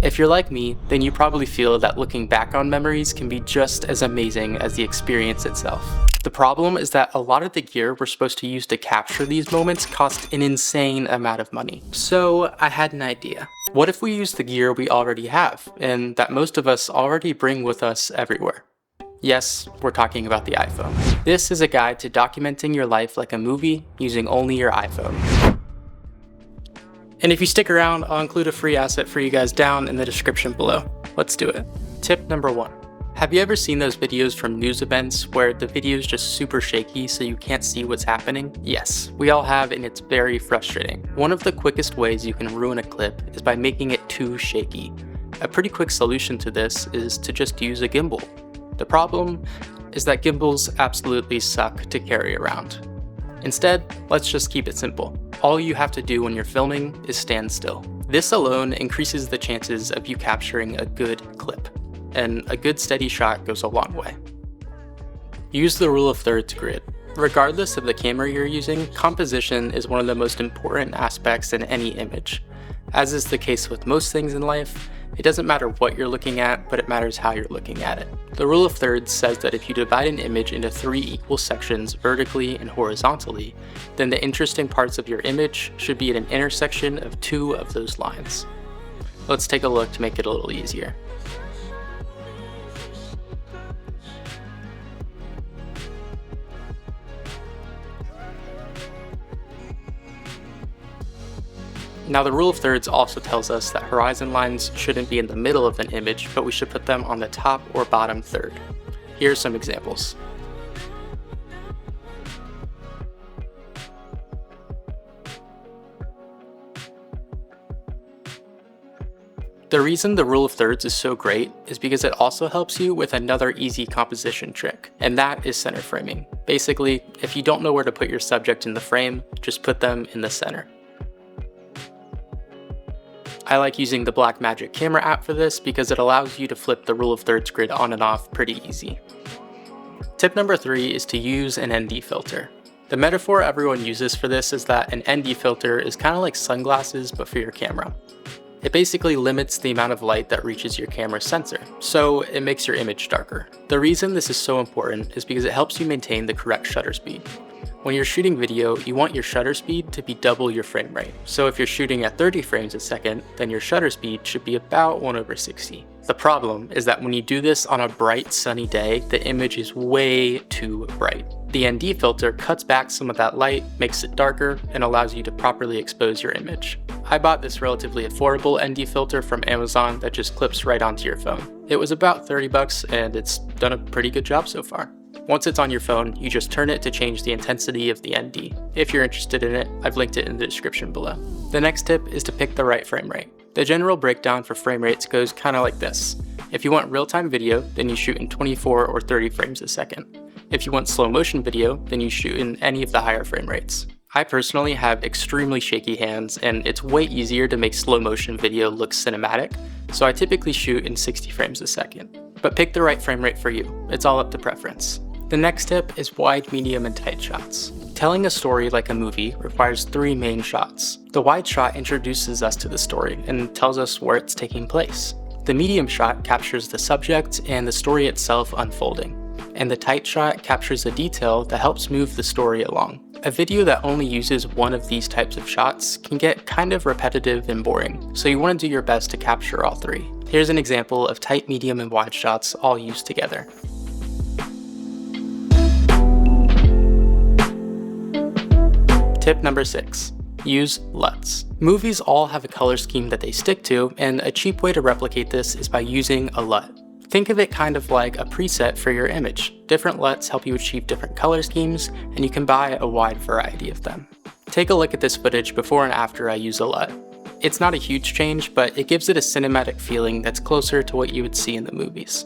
If you're like me, then you probably feel that looking back on memories can be just as amazing as the experience itself. The problem is that a lot of the gear we're supposed to use to capture these moments cost an insane amount of money. So I had an idea. What if we use the gear we already have, and that most of us already bring with us everywhere? Yes, we're talking about the iPhone. This is a guide to documenting your life like a movie using only your iPhone. And if you stick around, I'll include a free asset for you guys down in the description below. Let's do it. Tip number 1. Have you ever seen those videos from news events where the video is just super shaky so you can't see what's happening? Yes, we all have, and it's very frustrating. One of the quickest ways you can ruin a clip is by making it too shaky. A pretty quick solution to this is to just use a gimbal. The problem is that gimbals absolutely suck to carry around. Instead, let's just keep it simple. All you have to do when you're filming is stand still. This alone increases the chances of you capturing a good clip, and a good steady shot goes a long way. Use the rule of thirds grid. Regardless of the camera you're using, composition is one of the most important aspects in any image. As is the case with most things in life, it doesn't matter what you're looking at, but it matters how you're looking at it. The rule of thirds says that if you divide an image into 3 equal sections vertically and horizontally, then the interesting parts of your image should be at an intersection of 2 of those lines. Let's take a look to make it a little easier. Now, the rule of thirds also tells us that horizon lines shouldn't be in the middle of an image, but we should put them on the top or bottom third. Here are some examples. The reason the rule of thirds is so great is because it also helps you with another easy composition trick, and that is center framing. Basically, if you don't know where to put your subject in the frame, just put them in the center. I like using the Blackmagic camera app for this because it allows you to flip the rule of thirds grid on and off pretty easy. Tip number 3 is to use an ND filter. The metaphor everyone uses for this is that an ND filter is kind of like sunglasses but for your camera. It basically limits the amount of light that reaches your camera's sensor, so it makes your image darker. The reason this is so important is because it helps you maintain the correct shutter speed. When you're shooting video, you want your shutter speed to be double your frame rate. So if you're shooting at 30 frames a second, then your shutter speed should be about 1/60. The problem is that when you do this on a bright sunny day, the image is way too bright. The ND filter cuts back some of that light, makes it darker, and allows you to properly expose your image. I bought this relatively affordable ND filter from Amazon that just clips right onto your phone. It was about 30 bucks and it's done a pretty good job so far. Once it's on your phone, you just turn it to change the intensity of the ND. If you're interested in it, I've linked it in the description below. The next tip is to pick the right frame rate. The general breakdown for frame rates goes kind of like this. If you want real-time video, then you shoot in 24 or 30 frames a second. If you want slow motion video, then you shoot in any of the higher frame rates. I personally have extremely shaky hands, and it's way easier to make slow motion video look cinematic, so I typically shoot in 60 frames a second. But pick the right frame rate for you. It's all up to preference. The next tip is wide, medium, and tight shots. Telling a story like a movie requires 3 main shots. The wide shot introduces us to the story and tells us where it's taking place. The medium shot captures the subject and the story itself unfolding. And the tight shot captures the detail that helps move the story along. A video that only uses one of these types of shots can get kind of repetitive and boring, so you want to do your best to capture all 3. Here's an example of tight, medium, and wide shots all used together. Tip number 6. Use LUTs. Movies all have a color scheme that they stick to, and a cheap way to replicate this is by using a LUT. Think of it kind of like a preset for your image. Different LUTs help you achieve different color schemes, and you can buy a wide variety of them. Take a look at this footage before and after I use a LUT. It's not a huge change, but it gives it a cinematic feeling that's closer to what you would see in the movies.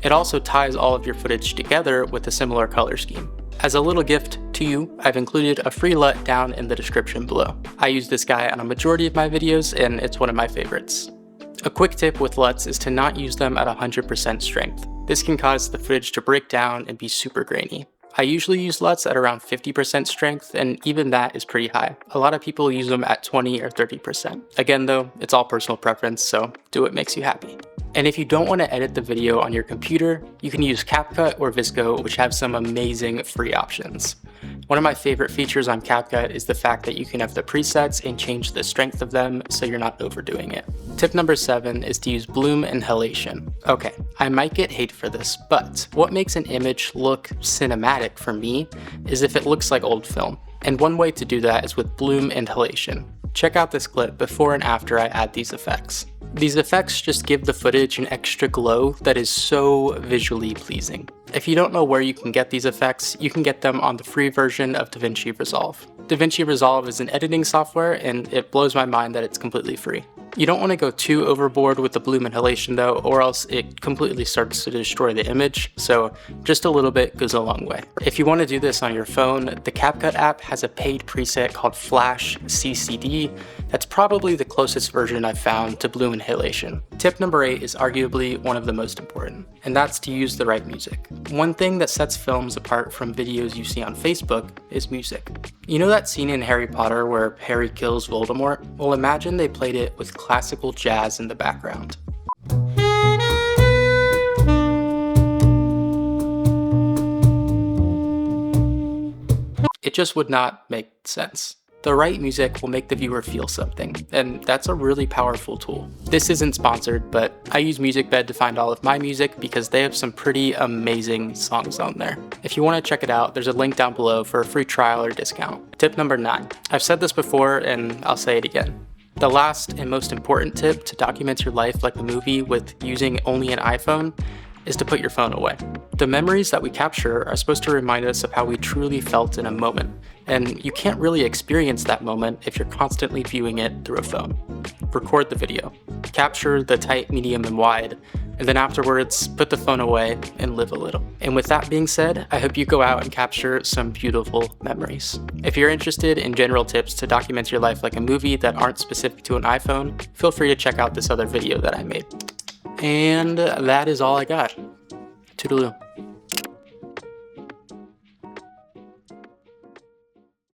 It also ties all of your footage together with a similar color scheme. As a little gift to you, I've included a free LUT down in the description below. I use this guy on a majority of my videos, and it's one of my favorites. A quick tip with LUTs is to not use them at 100% strength. This can cause the footage to break down and be super grainy. I usually use LUTs at around 50% strength, and even that is pretty high. A lot of people use them at 20 or 30%. Again though, it's all personal preference, so do what makes you happy. And if you don't want to edit the video on your computer, you can use CapCut or VSCO, which have some amazing free options. One of my favorite features on CapCut is the fact that you can have the presets and change the strength of them so you're not overdoing it. Tip number 7 is to use bloom inhalation. Okay, I might get hate for this, but what makes an image look cinematic for me is if it looks like old film. And one way to do that is with bloom inhalation. Check out this clip before and after I add these effects. These effects just give the footage an extra glow that is so visually pleasing. If you don't know where you can get these effects, you can get them on the free version of DaVinci Resolve. DaVinci Resolve is an editing software, and it blows my mind that it's completely free. You don't want to go too overboard with the bloom inhalation though, or else it completely starts to destroy the image, so just a little bit goes a long way. If you want to do this on your phone, the CapCut app has a paid preset called Flash CCD that's probably the closest version I've found to bloom inhalation. Tip number 8 is arguably one of the most important, and that's to use the right music. One thing that sets films apart from videos you see on Facebook is music. You know that scene in Harry Potter where Harry kills Voldemort? Well, imagine they played it with classical jazz in the background. It just would not make sense. The right music will make the viewer feel something, and that's a really powerful tool. This isn't sponsored, but I use Musicbed to find all of my music because they have some pretty amazing songs on there. If you want to check it out, there's a link down below for a free trial or discount. Tip number 9. I've said this before and I'll say it again. The last and most important tip to document your life like a movie with using only an iPhone is to put your phone away. The memories that we capture are supposed to remind us of how we truly felt in a moment, and you can't really experience that moment if you're constantly viewing it through a phone. Record the video, capture the tight, medium, and wide, and then afterwards, put the phone away and live a little. And with that being said, I hope you go out and capture some beautiful memories. If you're interested in general tips to document your life like a movie that aren't specific to an iPhone, feel free to check out this other video that I made. And that is all I got. Toodaloo.